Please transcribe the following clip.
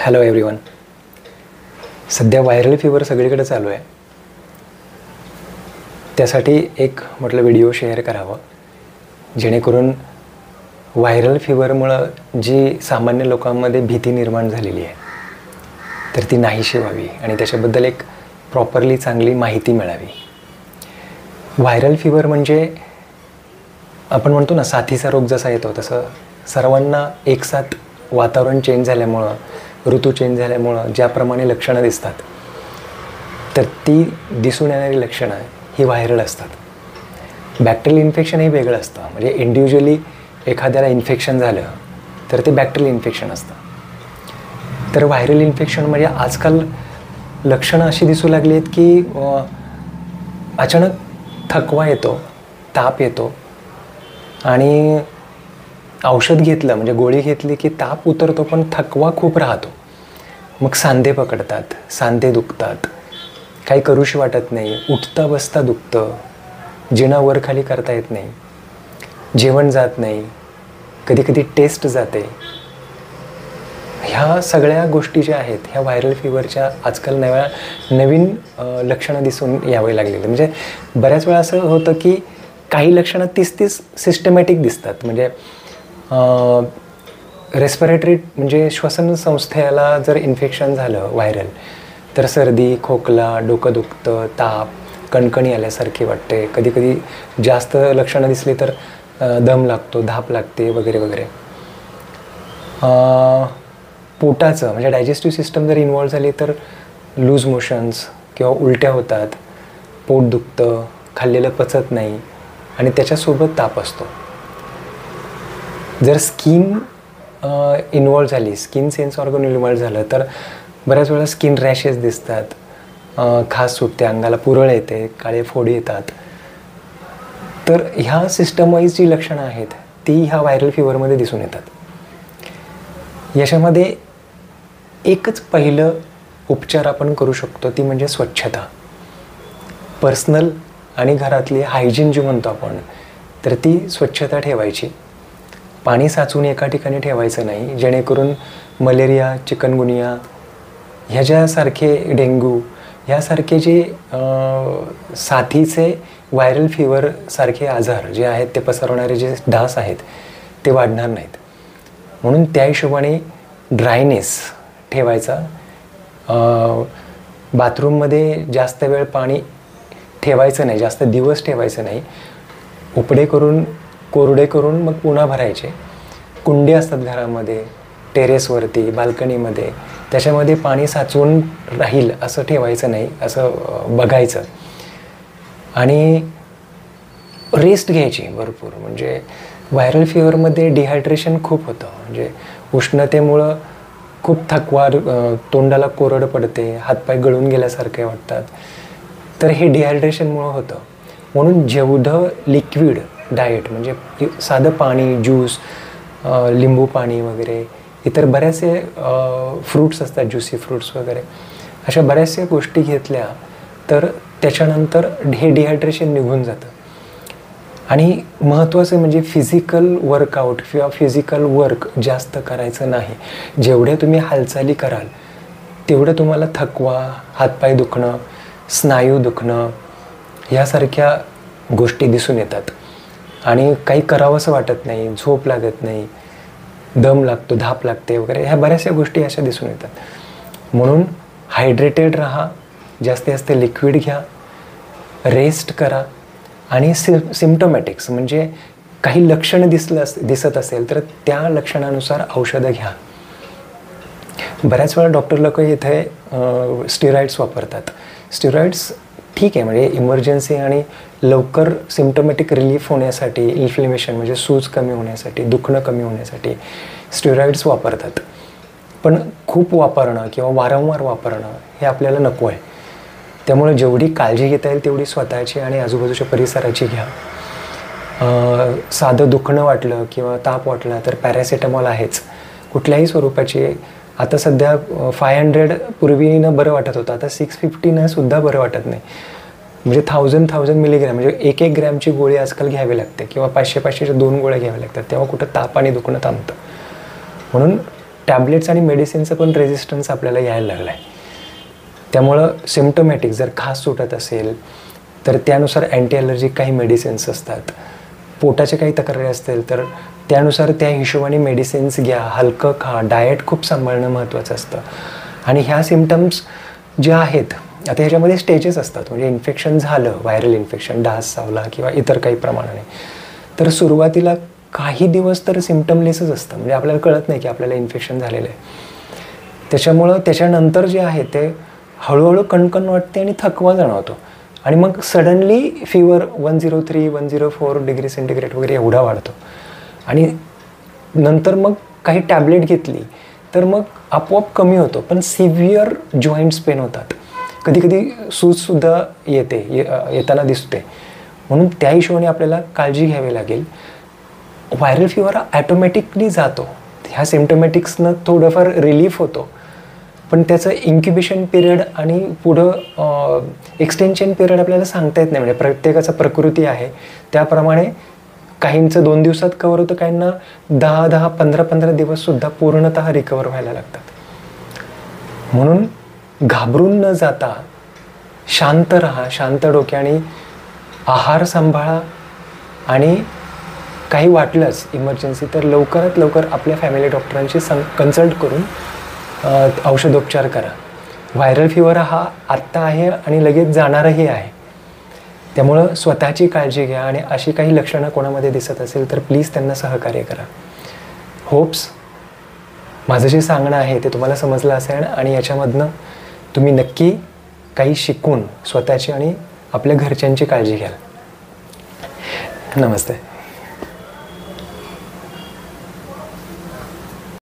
Hello everyone. सध्या viral fever सगळीकडे चालू आहे. त्यासाठी एक म्हटलं व्हिडिओ शेअर करावा, जेणेकरून व्हायरल फीवरमुळं जी सामान्य लोकांमध्ये भीती निर्माण झालेली आहे तर ती नाहीशी व्हावी आणि त्याच्याबद्दल एक प्रॉपरली चांगली माहिती मिळावी. व्हायरल फीवर म्हणजे आपण म्हणतो ना, साथीचा रोग जसा येतो तसं सर्वांना एकसाथ वातावरण चेंज झाल्यामुळं, ऋतू चेंज झाल्यामुळं ज्याप्रमाणे लक्षणं दिसतात तर ती दिसून येणारी लक्षणं ही व्हायरल असतात. बॅक्टेरियल इन्फेक्शन हे वेगळं असतं. म्हणजे इंडिव्हिज्युअली एखाद्याला इन्फेक्शन झालं तर ते बॅक्टेरियल इन्फेक्शन असतं. तर व्हायरल इन्फेक्शन म्हणजे आजकाल लक्षणं अशी दिसू लागली आहेत की अचानक थकवा येतो, ताप येतो आणि औषध घेतलं म्हणजे गोळी घेतली की ताप उतरतो पण थकवा खूप राहतो. मग सांधे पकडतात, सांधे दुखतात, काही करूशी वाटत नाही, उठता बसता दुखतं, जिना वर खाली करता येत नाही, जेवण जात नाही, कधी कधी टेस्ट जाते. ह्या सगळ्या गोष्टी ज्या आहेत ह्या व्हायरल फीवरच्या आजकाल नवीन लक्षणं दिसून यावे लागलेली. म्हणजे बऱ्याच वेळा असं होतं की काही लक्षणं तीच सिस्टमॅटिक दिसतात. म्हणजे रेस्पिरेटरी म्हणजे श्वसन संस्थेला जर इन्फेक्शन झालं व्हायरल तर सर्दी, खोकला, डोकं दुखतं, ताप, कणकणी आल्यासारखी वाटते, कधी कधी जास्त लक्षणं दिसली तर दम लागतो, धाप लागते वगैरे वगैरे. पोटाचं म्हणजे डायजेस्टिव्ह सिस्टम जर इन्वॉल्व झाली तर लूज मोशन्स किंवा उलट्या होतात, पोट दुखतं, खाल्लेलं पचत नाही आणि त्याच्यासोबत ताप असतो. जर स्किन इन्वॉल्व झाली, स्किन सेन्स ऑर्गन इन्वॉल्व झालं तर बऱ्याच वेळा स्किन रॅशेस दिसतात, खाज सुटते, अंगाला पुरळ येते, काळे फोड येतात. तर ह्या सिस्टम वाईज जी लक्षणं आहेत ती ह्या व्हायरल फीवरमध्ये दिसून येतात. याच्यामध्ये एकच पहिलं उपचार आपण करू शकतो ती म्हणजे स्वच्छता. पर्सनल आणि घरातली हायजीन जी म्हणतो आपण तर ती स्वच्छता ठेवायची. पाणी साचून एका ठिकाणी ठेवायचं नाही, जेणेकरून मलेरिया, चिकनगुनिया ह्याच्यासारखे, डेंग्यू ह्यासारखे जे साथीचे व्हायरल फीवर सारखे आजार जे आहेत ते पसरवणारे जे डास आहेत ते वाढणार नाहीत. म्हणून त्या हिशोबाने ड्रायनेस ठेवायचा. बाथरूममध्ये जास्त वेळ पाणी ठेवायचं नाही, जास्त दिवस ठेवायचं नाही. उपडे करून, कोरडे करून मग पुन्हा भरायचे. कुंडी असतात घरामध्ये, टेरेसवरती, बाल्कनीमध्ये, त्याच्यामध्ये पाणी साचवून राहील असं ठेवायचं नाही, असं बघायचं. आणि रेस्ट घ्यायची भरपूर. म्हणजे व्हायरल फीवरमध्ये डिहायड्रेशन खूप होतं. म्हणजे उष्णतेमुळं खूप थकवा, तोंडाला कोरड पडते, हातपाय गळून गेल्यासारखे वाटतात. तर हे डिहायड्रेशनमुळं होतं. म्हणून जेवढं लिक्विड डाएट म्हणजे साधं पाणी, ज्यूस, लिंबू पाणी वगैरे, इतर बऱ्याचसे फ्रूट्स असतात, ज्युसी फ्रूट्स वगैरे, अशा बऱ्याचशा गोष्टी घेतल्या तर त्याच्यानंतर हे डिहायड्रेशन निघून जातं. आणि महत्त्वाचं म्हणजे फिजिकल वर्कआउट किंवा फिजिकल वर्क जास्त करायचं नाही. जेवढ्या तुम्ही हालचाली कराल तेवढं तुम्हाला थकवा, हातपाय दुखणं, स्नायू दुखणं यासारख्या गोष्टी दिसून येतात. आणि काही करावंसं वाटत नाही, झोप लागत नाही, दम लागतो, धाप लागते वगैरे, ह्या बऱ्याचशा गोष्टी अशा दिसून येतात. म्हणून हायड्रेटेड राहा, जास्तीत जास्त लिक्विड घ्या, रेस्ट करा. आणि सिम्प्टोमॅटिक्स म्हणजे काही लक्षणं दिसत असेल तर त्या लक्षणानुसार औषधं घ्या. बऱ्याच वेळा डॉक्टर लोक इथे स्टिरॉइड्स वापरतात. स्टिरॉइड्स ठीक आहे, म्हणजे इमर्जन्सी आणि लवकर सिम्प्टोमॅटिक रिलीफ होण्यासाठी, इन्फ्लेमेशन म्हणजे सूज कमी होण्यासाठी, दुखणं कमी होण्यासाठी स्टिरॉइड्स वापरतात. पण खूप वापरणं किंवा वारंवार वापरणं हे आपल्याला नको आहे. त्यामुळे जेवढी काळजी घेता येईल तेवढी स्वतःची आणि आजूबाजूच्या परिसराची घ्या. साधं दुखणं वाटलं किंवा ताप वाटला तर पॅरासिटामॉल आहेच कुठल्याही स्वरूपाची. आता सध्या 500 पूर्वीनं बरं वाटत होतं, आता 650 सुद्धा बरं वाटत नाही. म्हणजे 1000 मिलीग्रॅम म्हणजे 1 ग्रॅमची गोळी आजकाल घ्यावी लागते किंवा 500च्या 2 गोळ्या घ्याव्या लागतात, तेव्हा कुठं ताप आणि दुखणं थांबतं. म्हणून टॅबलेट्स आणि मेडिसिनचं पण रेझिस्टन्स आपल्याला यायला लागला आहे. त्यामुळं सिम्टोमॅटिक जर खास सुटत असेल तर त्यानुसार अँटी ॲलर्जिक काही मेडिसिन्स असतात. पोटाचे काही तक्रारी असतील तर त्यानुसार त्या हिशोबाने मेडिसिन्स घ्या, हलकं खा, डाएट खूप सांभाळणं महत्त्वाचं असतं. आणि ह्या सिम्टम्स ज्या आहेत, आता ह्याच्यामध्ये स्टेजेस असतात. म्हणजे इन्फेक्शन झालं, व्हायरल इन्फेक्शन, डास चावला किंवा इतर काही प्रमाणाने, तर सुरुवातीला काही दिवस तर सिम्टमलेसच असतं. म्हणजे आपल्याला कळत नाही की आपल्याला इन्फेक्शन झालेलं आहे. त्याच्यामुळं त्याच्यानंतर जे आहे ते हळूहळू कणकण वाटते आणि थकवा जाणवतो. आणि मग सडनली फीवर 103, 104 डिग्री सेंटीग्रेड वगैरे एवढा वाढतो. आणि नंतर मग काही टॅबलेट घेतली तर मग आपोआप कमी होतो. पण सिव्हिअर जॉईंट्स पेन होतात, कधी कधी सूजसुद्धा येताना दिसते. म्हणून त्या हिशोबाने आपल्याला काळजी घ्यावी लागेल. व्हायरल फीवर हा ॲटोमॅटिकली जातो. ह्या सिम्टोमॅटिक्सनं थोडंफार रिलीफ होतो. पण त्याचं इन्क्युबेशन पिरियड आणि पुढं एक्सटेन्शन पिरियड आपल्याला सांगता येत नाही. म्हणजे प्रत्येकाचा प्रकृती आहे त्याप्रमाणे काहींचं 2 दिवसात कवर होतं, काहींना 10-10, 15-15 दिवससुद्धा पूर्णतः रिकवर व्हायला लागतात. म्हणून घाबरून न जाता शांत राहा, शांत डोक्याने आहार सांभाळा. आणि काही वाटलंच इमर्जन्सी तर लवकरात लवकर आपल्या फॅमिली डॉक्टरांशी कन्सल्ट करून औषधोपचार करा. व्हायरल फीवर हा आत्ता आहे आणि लगेच जाणारही आहे. त्यामुळं स्वतःची काळजी घ्या. आणि अशी काही लक्षणं कोणामध्ये दिसत असेल तर प्लीज त्यांना सहकार्य करा. होप्स माझं जे सांगणं आहे ते तुम्हाला समजलं असेल आणि याच्यामधनं तुम्ही नक्की काही शिकून स्वतःची आणि आपल्या घरच्यांची काळजी घ्याल. नमस्ते.